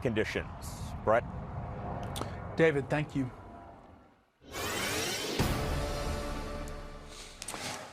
conditions. Brett? David, thank you.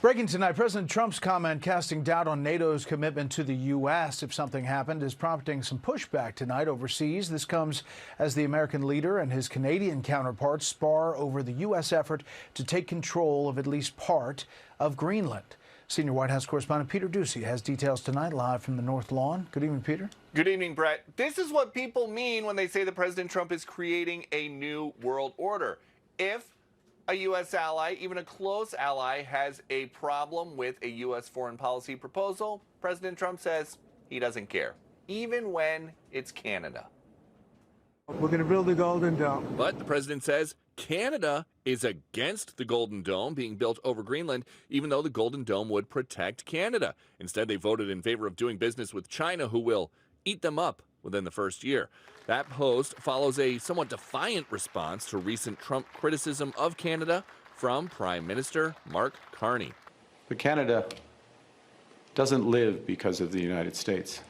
Breaking tonight, President Trump's comment casting doubt on NATO's commitment to the U.S. if something happened is prompting some pushback tonight overseas. This comes as the American leader and his Canadian counterparts spar over the U.S. effort to take control of at least part of Greenland. Senior White House correspondent Peter Doocy has details tonight live from the North Lawn. Good evening, Peter. Good evening, Brett. This is what people mean when they say that President Trump is creating a new world order. If a U.S. ally, even a close ally, has a problem with a U.S. foreign policy proposal, President Trump says he doesn't care, even when it's Canada. We're going to build the Golden Dome. But the president says Canada is against the Golden Dome being built over Greenland, even though the Golden Dome would protect Canada. Instead, they voted in favor of doing business with China, who will eat them up within the first year. That post follows a somewhat defiant response to recent Trump criticism of Canada from Prime Minister Mark Carney. But Canada doesn't live because of the United States.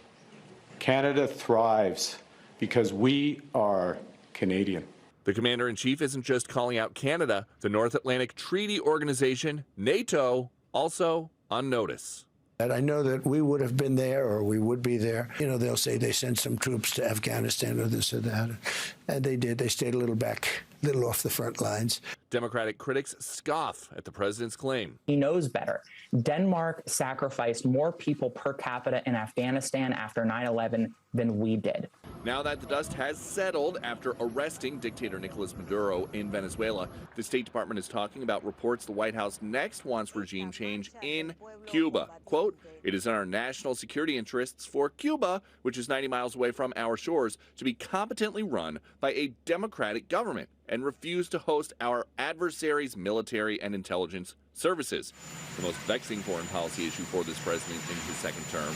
Canada thrives because we are Canadian. The commander-in-chief isn't just calling out Canada. The North Atlantic Treaty Organization, NATO, also on notice. And I know that we would have been there, or we would be there. You know, they'll say they sent some troops to Afghanistan or this or that. And they did. They stayed a little back, a little off the front lines. Democratic critics scoff at the president's claim. He knows better. Denmark sacrificed more people per capita in Afghanistan after 9/11 than we did. Now that the dust has settled after arresting dictator Nicolas Maduro in Venezuela, the State Department is talking about reports the White House next wants regime change in Cuba. Quote, "It is in our national security interests for Cuba, which is 90 miles away from our shores, to be competently run by a democratic government and refuse to host our adversaries' military and intelligence services." The most vexing foreign policy issue for this president in his second term,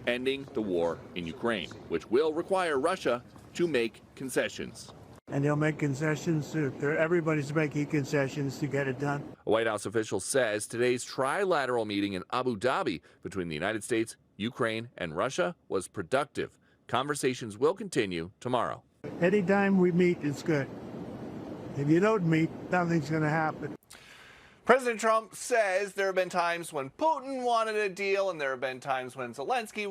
ending the war in Ukraine, which will require Russia to make concessions. And they'll make concessions. Everybody's making concessions to get it done. A White House official says today's trilateral meeting in Abu Dhabi between the United States, Ukraine, and Russia was productive. Conversations will continue tomorrow. Anytime we meet, it's good. If you don't meet, nothing's going to happen. President Trump says there have been times when Putin wanted a deal and there have been times when Zelensky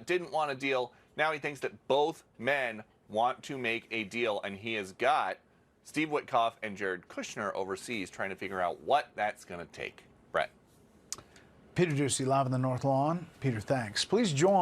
didn't want a deal. Now he thinks that both men want to make a deal, and he has got Steve Witkoff and Jared Kushner overseas trying to figure out what that's going to take. Brett. Peter Doocy live on the North Lawn. Peter, thanks. Please join